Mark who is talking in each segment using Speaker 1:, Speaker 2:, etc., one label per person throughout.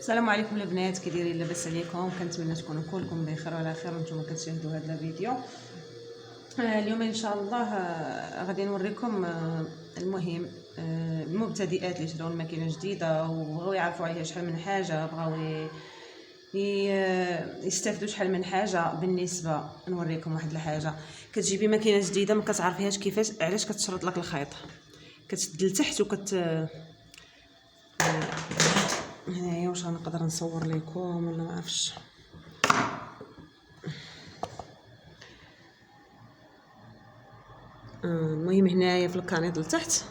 Speaker 1: السلام عليكم البنات، كي دايرين؟ لاباس عليكم؟ كنتمنى تكونوا كلكم بخير وعلى خير وانتم كتشاهدوا هذا الفيديو. اليوم ان شاء الله غادي نوريكم المهم المبتدئات اللي شراو الماكينه جديده وبغاو يعرفوا عليها شحال من حاجه، بغاو يستافدوا شحال من حاجه. بالنسبه نوريكم واحد الحاجه، كتجيبي ماكينه جديده ما كتعرفيهاش كيفاش، علاش كتشرط لك الخيط، كتشد لتحت هنايا. واش غنقدر نصور لكم ولا ما عرفتش؟ المهم هنايا في الكانيط لتحت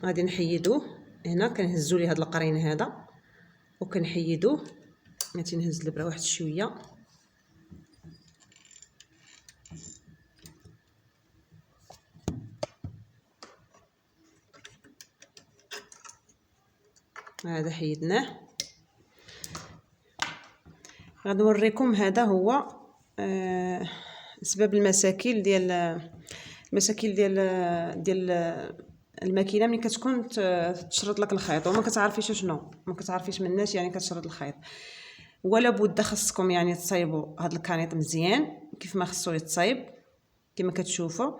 Speaker 1: غادي نحيدوه. هنا كنهزوا ليه هاد القرين هذا وكنحيدوه. غادي نهز البره واحد شويه. هذا حيدناه. غنوريكم هذا هو سبب المشاكل ديال الماكينه ملي كتكون تشرط لك الخيط وما كتعرفيش شنو، ما كتعرفيش مناش يعني كتشرط الخيط. ولا بد خصكم يعني تصايبوا هذا الكانيط مزيان كيف ما خصو يتصايب. كما كتشوفوا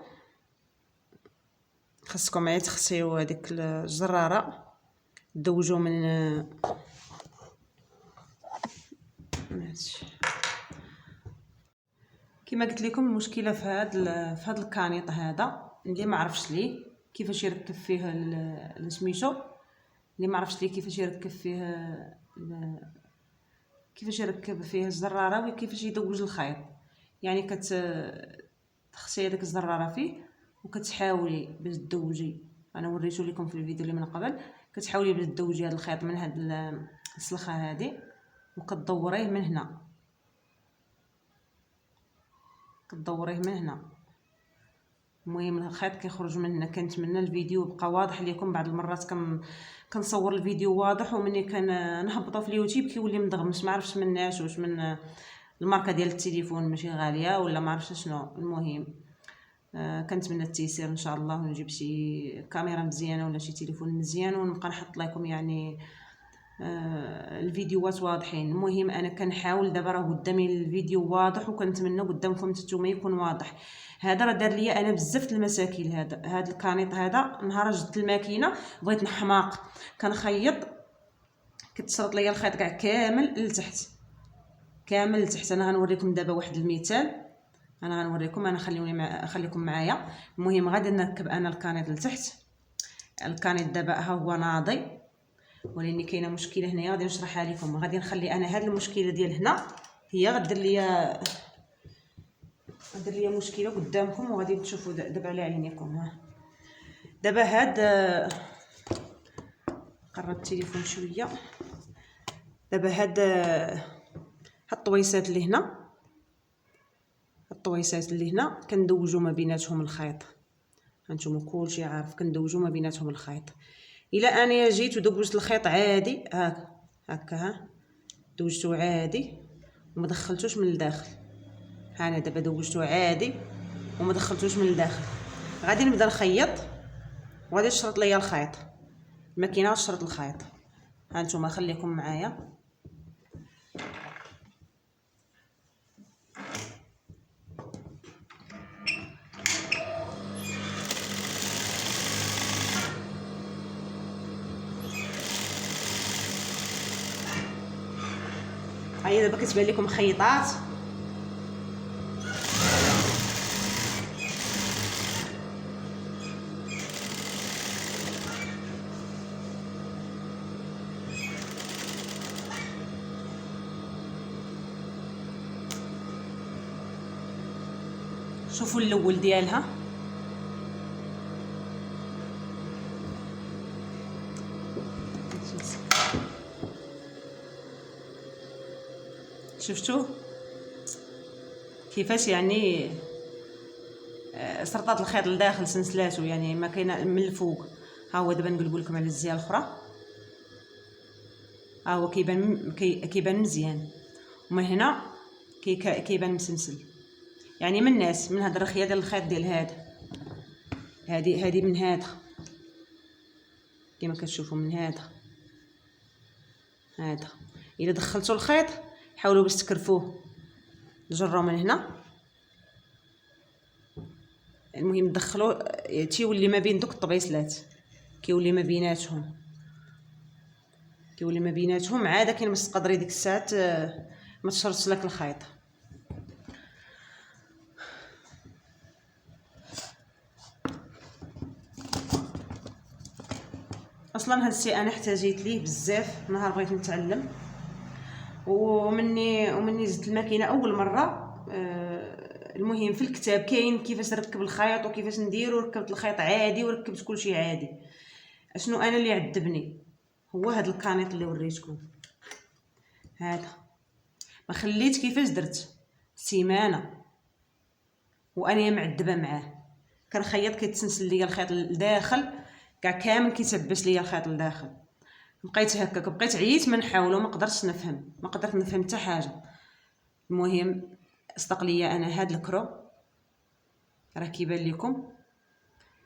Speaker 1: خصكم عاد تغسلوا هذيك الجراره، دوجوا من كما قلت لكم. المشكله في هذا الكانيط هذا اللي ما عرفش ليه كيفاش يركب فيه سميتو، اللي ما عرفش ليه كيفاش يركب فيه الزراره وكيفاش يدوج الخيط. يعني تخصي هذيك الزراره فيه وكتحاولي باش تدوجي. انا وريته لكم في الفيديو اللي من قبل. كتحاولي باش تدوجي هذا الخيط من هاد السلخه هذه وكتدوريه من هنا، المهم الخيط كيخرج من هنا. كنتمنى الفيديو يبقى واضح لكم. بعض المرات كنصور الفيديو واضح ومني كنهبطو في اليوتيوب كيولي مدغمس، ما عرفتش مناش واش من الماركه ديال التليفون ماشي غاليه ولا ما عرفتش شنو. المهم كنتمنى التيسير ان شاء الله، ونجيب شي كاميرا مزيانه ولا شي تليفون مزيان ونبقى نحط لكم يعني الفيديوهات واضحين. المهم انا كنحاول دابا، راه قدامي الفيديو واضح وكنتمنى قدامكم نتوما يكون واضح. هذا راه دار ليا انا بزاف المشاكل. هذا الكانيط هذا نهار جبت الماكينه بغيت نحماق كنخيط، كتشرط ليا الخيط كاع كامل لتحت. انا غنوريكم دابا واحد المثال. انا خليكم معايا. المهم غادي نركب انا الكانيط لتحت. الكانيط دابا ها هو ناضي، ولكن كاينه مشكله هنايا غادي نشرحها لكم. غادي نخلي انا هاد المشكله ديال هنا هي غدير ليا مشكله قدامكم وغادي تشوفوا دابا على عينيكم. دابا هاد قرب التليفون شويه. دابا هاد الطويسات اللي هنا كندوجوا ما بيناتهم الخيط. هانتوما كلشي عارف كندوجوا ما بيناتهم الخيط. الا انا جيت ودوجت الخيط عادي هكا دوجتو عادي وما دخلتوش من الداخل. انا دابا دوجتو عادي وما دخلتوش من الداخل. غادي نبدا نخيط وغادي تشرط ليا الخيط. الماكينه تشرط الخيط. هانتوما خليكم معايا. هيا دابا كتبان لكم خيطات. شوفوا الاول ديالها. شفتوا كيفاش يعني سرطات الخيط لداخل سنسلاتو، يعني ما كاينه من الفوق. ها هو دابا نقلب لكم على الزيه الاخرى. ها هو كيبان مزيان، ومن هنا كيبان مسلسل. يعني من هاد الرخيه ديال الخيط ديال هذه من هذا كما كتشوفوا من هذا الا دخلتوا الخيط حاولوا باش تكرفوه، جروا من هنا، المهم تدخلوا تيولي ما بين دوك الطبيسلات، كيولي ما بيناتهم عاد كاين باش تقدري ديك الساعات ما تشرطش لك الخيط. اصلا هذا الشيء انا احتاجيت ليه بزاف نهار بغيت نتعلم، ومني زدت الماكينه اول مره. المهم في الكتاب كاين كيفاش نركب الخيط وكيفاش نديرو، ركبت الخيط عادي وركبت كلشي عادي. اشنو انا اللي عذبني هو هذا الكانيط اللي وريتكم هذا، ما خليت كيفاش درت سيمانه وانا معذبه معاه، كنخيط كيتسنسل ليا الخيط لداخل كاع كامل، كيتبس ليا الخيط لداخل. بقيت هكاك، بقيت عييت ما نحاولو، ما قدرت نفهم حتى حاجه. المهم صدق ليا انا هاد الكرو راه كيبان لكم،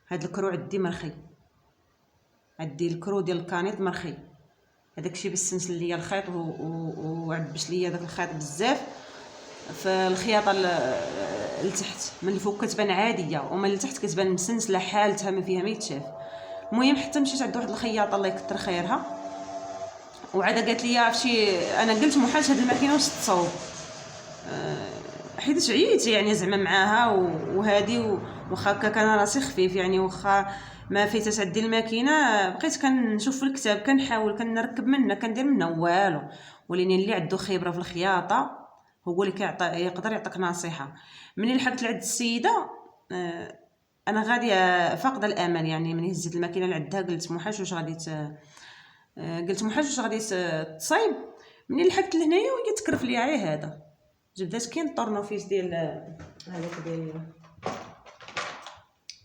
Speaker 1: هاد الكرو عندي مرخي، عندي الكرو ديال الكانيط مرخي، هذاك الشيء باش سنسل ليا الخيط وعبش ليا داك الخيط بزاف في الخياطه لتحت. من الفوق كتبان عاديه ومن لتحت كتبان مسنسله حالتها ما فيها ما يتشاف. المهم حتى مشيت عند واحد الخياطه الله يكثر خيرها، وعاد قالت لي عرفتي انا قلت محالش هاد الماكينه واش تصوب، حيت عييت يعني زعما معاها وهادي، واخا كان راسي خفيف يعني، واخا ما فيتش عندي الماكينه بقيت كنشوف في الكتاب كنحاول كنركب منها كندير منها والو. ولكن اللي عنده خبره في الخياطه هو اللي يقدر يعطيك نصيحه. ملي لحقت لعند السيده انا غاديه فاقده الامل يعني، ملي هزيت الماكينه لعندها قلت محاش واش غادي تصايب. ملي لحقت لهنايا وهي تكرف ليا عي هذا، جبدات كاين الطورنوفيس ديال هذاك ديال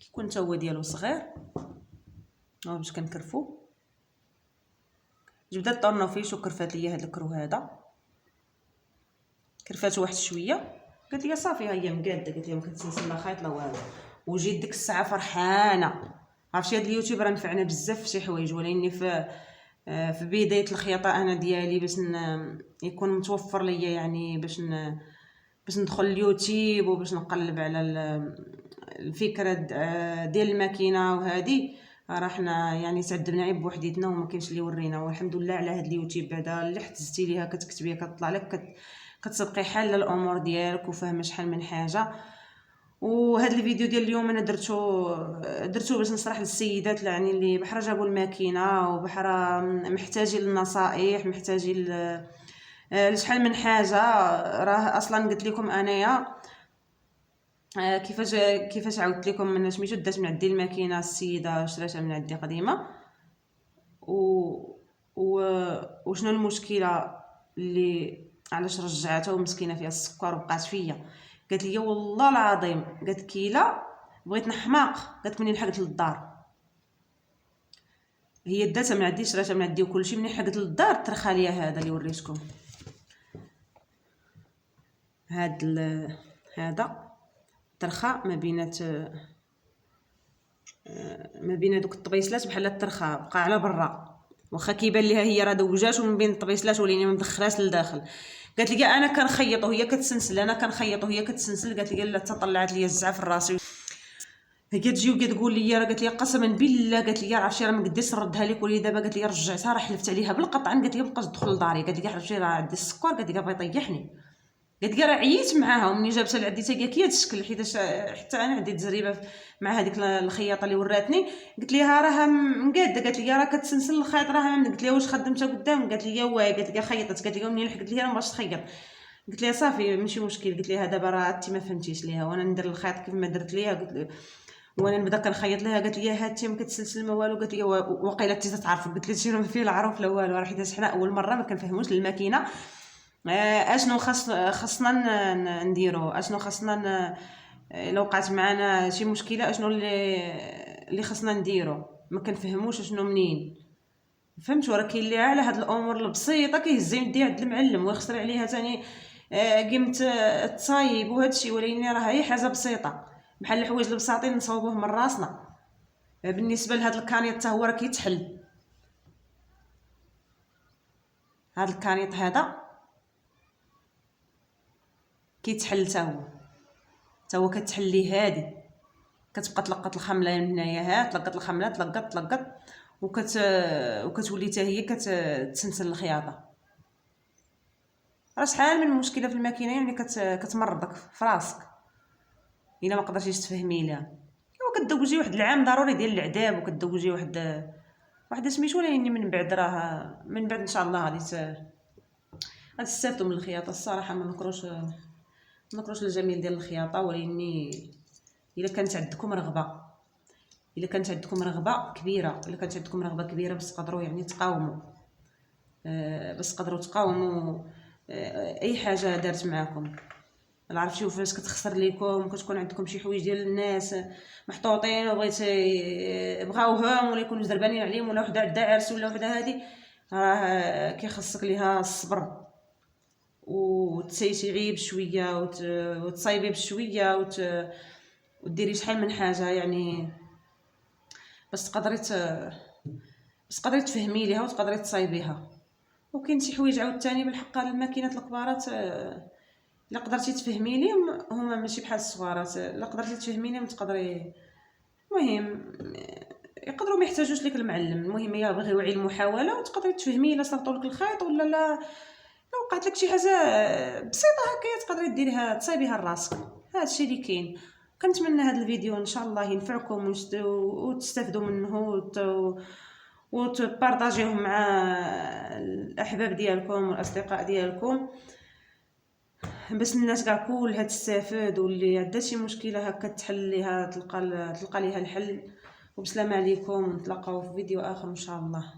Speaker 1: كيكون تا هو ديالو صغير باش كنكرفو، جبدات الطورنوفيس وكرفات ليا هذا الكرو هذا، كرفات واحد شويه قالت لي صافي ها هي مقاده، قالت لي ما كتسنسل لا خيط لا والو. وجيت ديك الساعه فرحانه، عرفتي هذا اليوتيوب راه نفعنا بزاف في شي حوايج، ولكن في بدايه الخياطه انا ديالي باش يكون متوفر ليا يعني باش ندخل اليوتيوب وباش نقلب على الفكره ديال الماكينه وهذه، راه حنا يعني تعذبنا غير بوحديتنا وما كاينش اللي ورينا. والحمد لله على هذا اليوتيوب هذا اللي حتزتي ليها كتكتبيها كتطلع لك كتسبقي حل الامور ديالك وفاهمه شحال من حاجه. وهذا الفيديو ديال اليوم انا درتو باش نشرح للسيدات يعني اللي بحرا جابوا الماكينه وبحرا محتاجين للنصائح، محتاجين لشحال من حاجه. راه اصلا قلت لكم انايا كيفاش عاودت لكم من سميتو دات من عندي الماكينه السيده شراتها من عندي قديمه وشنو المشكله اللي علاش رجعتها ومسكينه فيها السكر وبقات فيا. قالت لي والله العظيم، قالت كيلا بغيت نحماق، قالت منين حقت للدار هي داتها من عندي شراتها من عندي وكلشي، منين حقت للدار ترخى ليا هذا اللي وريتكم هذا ترخى ما بين دوك الطبيسلات بحال الترخى بقى على برا، واخا كيبان ليها هي راه دوجات ومن بين الطبيسلات وليني ما مدخلاش لداخل. قالت لي انا كنخيط وهي كتسنسل، انا كنخيط وهي كتسنسل. قالت لي لا طلعت لي الزعف في راسي، هي تجي وكتقول لي راه قالت لي قسما بالله، قالت لي عرفتي راه ما قديتش نردها لك ولي دابا قالت لي رجعتها راه حلفت عليها بالقطعن، قالت لي مابقاش تدخل لداري، قالت لي عرفتي راه عندي السكر، قالت لي بغى يطيحني، قالت لي راه عييت معاها ومني جابتها لعندي حتى هي الشكل، حيت حتى انا عندي تجربه مع هذيك الخياطه اللي وراتني. قلت لها راه مقاده، قالت لي راه كتسنسل الخيط راه، قلت لها واش خدمتها قدام، قالت لي واه، قالت لي خيطت، قالت لي منين لحقت ليها راه مابغاش تخيط. قلت لها صافي ماشي مشكل، قلت لها دابا راه انت ما فهمتيش ليها وانا ندير الخيط كيف ما درت ليها، قلت وانا نبدا كنخيط لها. قالت لي هاتي ما كتسلسل ما والو، قالت لي وقيله انت تتعرف، قلت لها شي ما فيه العروف لا والو، راه حيت حنا اول مره ما كنفهموش الماكينه اشنو خاصنا نديرو، اشنو خاصنا لو وقعت معنا شي مشكله اشنو اللي خاصنا نديرو، ما كنفهموش اشنو منين فهمت. وراه كاين اللي على هاد الامور البسيطه كيهز يديه عند المعلم ويخسر عليها ثاني قيمه التصايب وهادشي، ولكن راه هي حاجه بسيطه بحال الحوايج البساطين نصاوبوه من راسنا. بالنسبه لهاد الكانيط حتى هو راه كيتحل، هذا الكانيط هذا كيتحل حتى هو كتحليه هادي، كتبقى تلقط الخمله من هنايا، ها تلقط الخمله تلقط وكتولي حتى هي كتسنسل الخياطه. راه شحال من مشكله في الماكينه يعني كتمرضك في راسك الا ما قدرتيش تفهمي لها. وكدوجي واحد العام ضروري ديال العذاب، وكدوجي واحد سميتو، لاني من بعد ان شاء الله غادي تستافدوا من الخياطه. الصراحه ما نكروش الجميل ديال الخياطه، ولاني الا كانت عندكم رغبه كبيره باش تقدروا يعني تقاوموا، اي حاجه دارت معاكم. عرفتي فاش كتخسر ليكم، كتكون عندكم شي حوايج ديال الناس محطوطين وبغيت بغاوهم ولا يكونوا زربانين عليهم، ولا وحده عندها عرس ولا وحده هذه، راه كيخصك ليها الصبر وتسيتي بشويه وتصايبي بشويه وديري شحال من حاجه يعني باش تقدري تفهمي ليها وتقدري تصايبيها. وكاين شي حوايج عاوتاني بالحق الماكينات الكبارات الا قدرتي تفهمي ليهم، هما ماشي بحال الصغارات، الا قدرتي تفهمي ليهم تقدري. المهم يقدروا ما يحتاجوش لك المعلم، المهم هي بغي وعي المحاوله وتقدري تفهمي الا صرطوا لك الخيط ولا لا وقعت لك شي حاجه بسيطه هكايا تقدري ديريها تصايبيها لراسك. هذا الشيء اللي كاين. كنتمنى هذا الفيديو ان شاء الله ينفعكم وتستافدوا منه وتبارطاجيوه مع الاحباب ديالكم والاصدقاء ديالكم باش الناس كاع كلها تستافد، واللي عندها شي مشكله هكا تحل ليها تلقى ليها الحل. وبسلام عليكم، ونتلاقاو في فيديو اخر ان شاء الله.